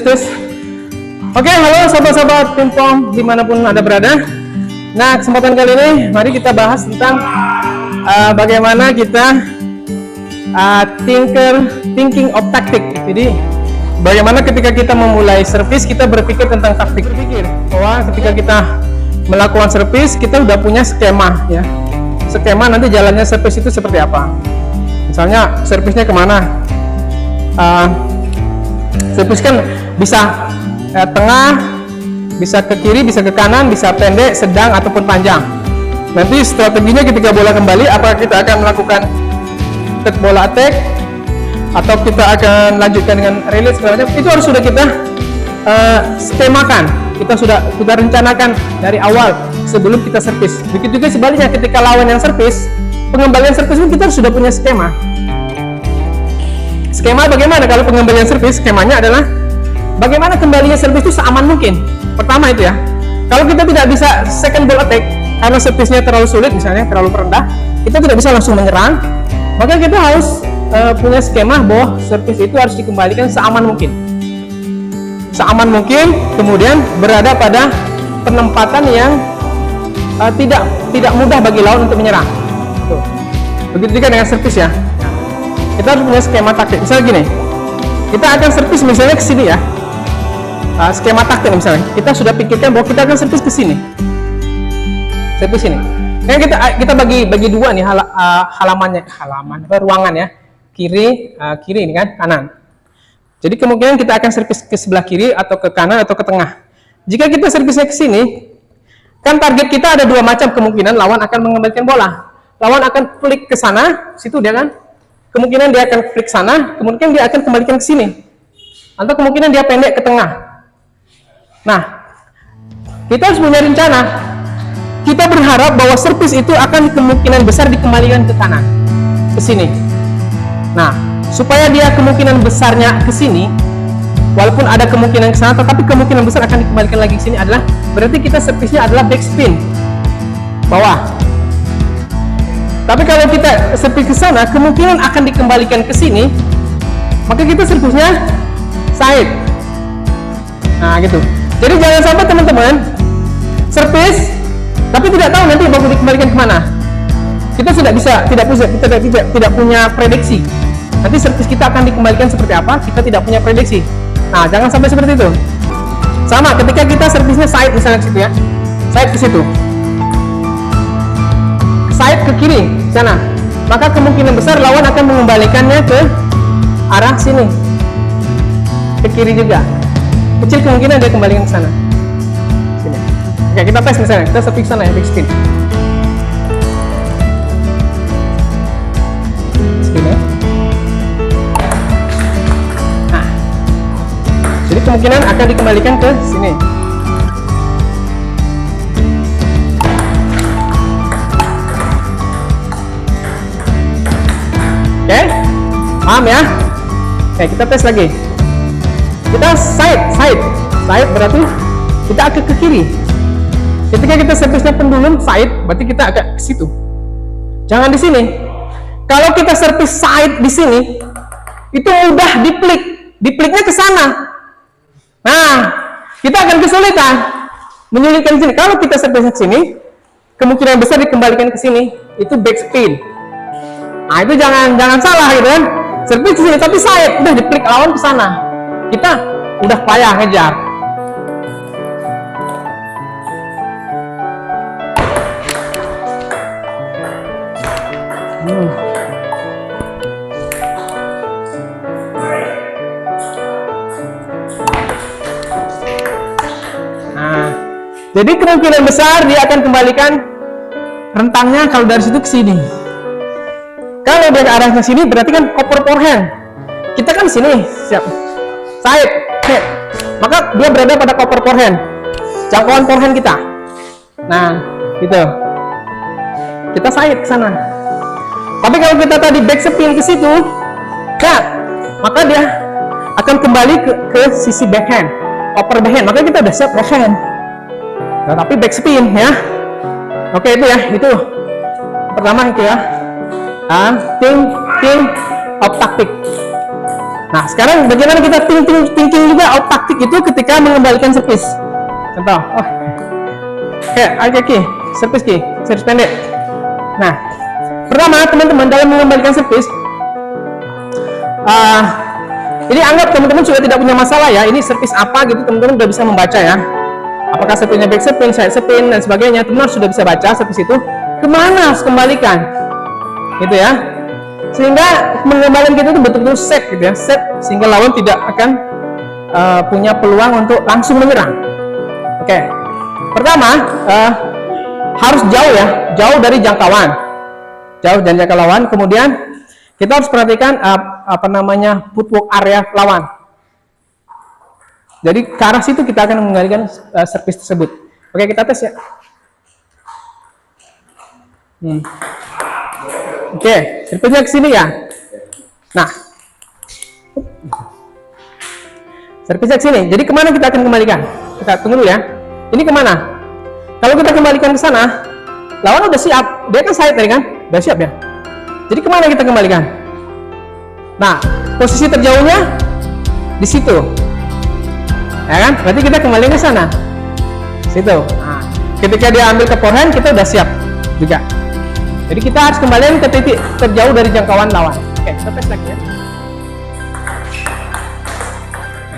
tes. Oke, halo sahabat-sahabat pingpong dimanapun Anda berada. Nah, kesempatan kali ini mari kita bahas tentang bagaimana kita thinking of tactic. Jadi bagaimana ketika kita memulai servis kita berpikir tentang taktik. Berpikir bahwa ketika kita melakukan servis kita udah punya skema ya. Skema nanti jalannya servis itu seperti apa. Misalnya servisnya kemana? Servis kan bisa tengah, bisa ke kiri, bisa ke kanan, bisa pendek, sedang ataupun panjang. Nanti strateginya ketika bola kembali, apakah kita akan melakukan bola attack atau kita akan lanjutkan dengan release segala macam, itu harus sudah kita skemakan, kita rencanakan dari awal sebelum kita servis. Begitu juga sebaliknya ketika lawan yang servis, pengembalian servis pun kita sudah punya skema. Skema bagaimana kalau pengembalian servis? Skemanya adalah bagaimana kembalinya servis itu seaman mungkin. Pertama itu ya, kalau kita tidak bisa second ball attack karena servisnya terlalu sulit, misalnya terlalu rendah, kita tidak bisa langsung menyerang, maka kita harus punya skema bahwa servis itu harus dikembalikan seaman mungkin. Seaman mungkin, kemudian berada pada penempatan yang tidak mudah bagi lawan untuk menyerang. Tuh. Begitu juga dengan servis ya. Kita harus punya skema taktik. Misalnya gini, kita akan servis misalnya ke sini ya. Skema taktik misalnya, kita sudah pikirkan bahwa kita akan servis ke sini. Servis sini. Nah, kita bagi dua nih ruangan ya. Kiri ini kan, kanan. Jadi kemungkinan kita akan servis ke sebelah kiri atau ke kanan atau ke tengah. Jika kita servisnya ke sini, kan target kita ada dua macam kemungkinan lawan akan mengembalikan bola. Lawan akan klik ke sana, situ dia kan. Kemungkinan dia akan klik sana, kemungkinan dia akan kembalikan ke sini. Atau kemungkinan dia pendek ke tengah. Nah, kita harus punya rencana. Kita berharap bahwa servis itu akan kemungkinan besar dikembalikan ke kanan, ke sini. Nah, supaya dia kemungkinan besarnya ke sini, walaupun ada kemungkinan ke sana, tetapi kemungkinan besar akan dikembalikan lagi ke sini adalah berarti kita servisnya adalah backspin, bawah. Tapi kalau kita servis ke sana, kemungkinan akan dikembalikan ke sini, maka kita servisnya side. Nah, gitu. Jadi jangan sampai teman-teman servis, tapi tidak tahu nanti bakal dikembalikan kemana. Kita tidak punya prediksi. Nanti servis kita akan dikembalikan seperti apa? Kita tidak punya prediksi. Nah, jangan sampai seperti itu. Sama ketika kita servisnya side misalnya ke situ ya, side ke situ. Side ke kiri sana, maka kemungkinan besar lawan akan mengembalikannya ke arah sini, ke kiri juga. Kecil kemungkinan dia kembalikan ke sana, sini. Oke, kita tes misalnya, kita servis sana ya, backspin. Spin ya. Nah, jadi kemungkinan akan dikembalikan ke sini. Oke, paham ya? Oke, kita tes lagi. Kita side berarti kita agak ke kiri. Ketika kita servisnya pendulum side, berarti kita agak ke situ. Jangan di sini. Kalau kita servis side di sini, itu mudah dipliknya ke sana. Nah, kita akan kesulitan menyulitkan sini. Kalau kita servisnya ke sini, kemungkinan besar dikembalikan ke sini. Itu backspin. Nah, itu jangan salah gitu kan. Servis di sini tapi side, udah diplik lawan ke sana. Kita udah payah ngejar. Nah, jadi kemungkinan besar dia akan kembalikan rentangnya kalau dari situ ke sini. Kalau dari arahnya sini berarti kan oper forehand. Kita kan sini, siap. Side, head. Maka dia berada pada oper forehand. Jangkauan forehand kita. Nah, gitu. Kita side ke sana. Tapi kalau kita tadi backspin ke situ, nah, maka dia akan kembali ke sisi backhand, oper backhand. Maka kita udah siap backhand. Nah, tapi backspin ya. Oke, itu ya, itu pertama itu ya. Think of tactic. Nah, sekarang bagaimana kita thinking juga out taktik itu ketika mengembalikan servis. Contoh, oke, servis pendek. Nah, pertama teman-teman dalam mengembalikan servis, ini anggap teman-teman sudah tidak punya masalah ya. Ini servis apa gitu, teman-teman sudah bisa membaca ya. Apakah servisnya back spin, side spin dan sebagainya, teman-teman sudah bisa baca servis itu kemana harus kembalikan, gitu ya. Sehingga pengembalian kita itu betul-betul safe gitu ya, safe sehingga lawan tidak akan punya peluang untuk langsung menyerang. Oke. Pertama, harus jauh dari jangkauan. Jauh dari jangkauan lawan. Kemudian kita harus perhatikan footwork area lawan. Jadi ke arah situ kita akan mengendalikan servis tersebut. Oke, kita tes ya. Oke, servisnya ke sini ya. Nah, servisnya ke sini. Jadi kemana kita akan kembalikan? Kita tunggu dulu ya. Ini kemana? Kalau kita kembalikan ke sana, lawan udah siap. Dia kan side tadi kan? Udah siap ya. Jadi kemana kita kembalikan? Nah, posisi terjauhnya di situ. Ya kan? Berarti kita kembali ke sana. Situ. Nah, ketika dia ambil ke forehand, kita udah siap juga. Jadi kita harus kembali ke titik terjauh dari jangkauan lawan. Oke, kita tes lagi ya.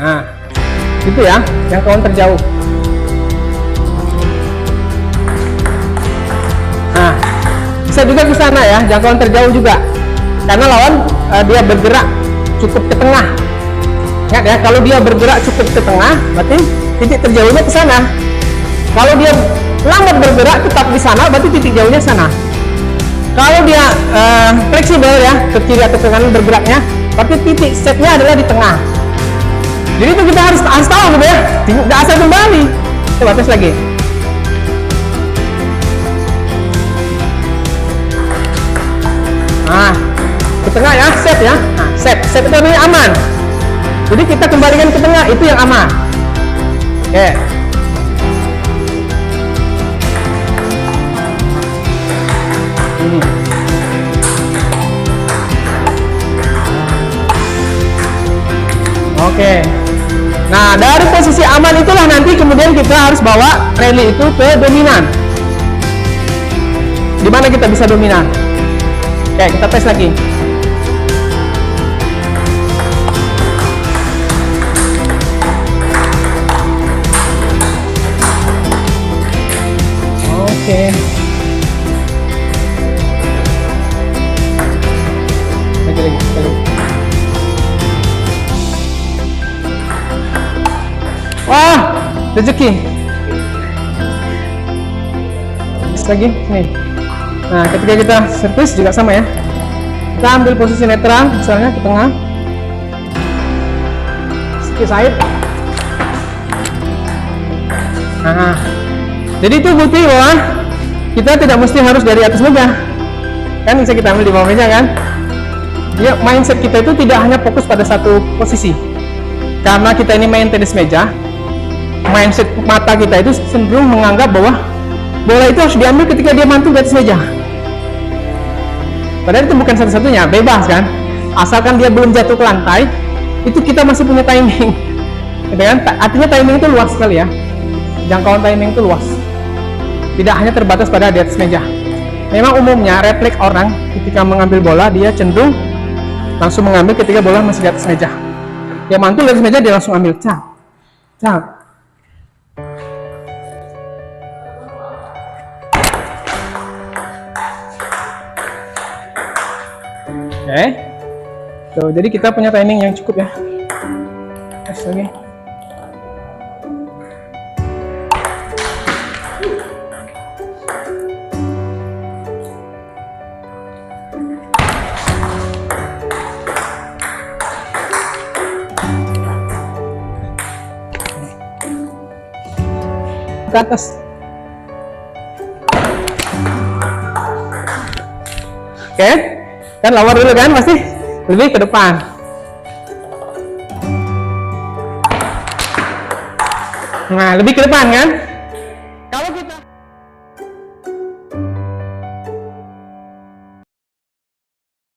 Nah, itu ya, jangkauan terjauh. Nah, bisa juga ke sana ya, jangkauan terjauh juga. Karena lawan dia bergerak cukup ke tengah. Ingat ya, kalau dia bergerak cukup ke tengah, berarti titik terjauhnya ke sana. Kalau dia lambat bergerak tetap di sana, berarti titik jauhnya sana. Kalau dia fleksibel ya, ke kiri atau ke kanan bergeraknya, berarti titik setnya adalah di tengah. Jadi itu kita harus tahu gitu ya, tidak asal kembali. Coba tes lagi. Nah, ke tengah ya, set ya. Nah, set itu namanya aman. Jadi kita kembalikan ke tengah, itu yang aman. Oke. Oke. Nah, dari posisi aman itulah nanti kemudian kita harus bawa rally itu ke dominan. Di mana kita bisa dominan? Oke, kita tes lagi. Oke. Lagi. Wah, rezeki. Lagi nih. Nah, ketika kita servis juga sama ya. Kita ambil posisi netral, misalnya ke tengah. Sedikit side. Nah, jadi itu bukti bahwa kita tidak mesti harus dari atas meja. Kan bisa kita ambil di bawah meja kan? Dia mindset kita itu tidak hanya fokus pada satu posisi. Karena kita ini main tenis meja, mindset mata kita itu cenderung menganggap bahwa bola itu harus diambil ketika dia mantul di atas meja. Padahal itu bukan satu-satunya, bebas kan? Asalkan dia belum jatuh ke lantai, itu kita masih punya timing. Gitu kan? Artinya timing itu luas sekali ya. Jangkauan timing itu luas. Tidak hanya terbatas pada di atas meja. Memang umumnya refleks orang ketika mengambil bola, dia cenderung langsung mengambil ketika bola masih di atas meja. Dia mantul di atas meja, dia langsung ambil. Cak. Oke. Tuh, jadi kita punya timing yang cukup ya. Tes lagi. Ke atas. Oke, kan lawan dulu kan, pasti lebih ke depan. Nah, lebih ke depan kan. Kalau kita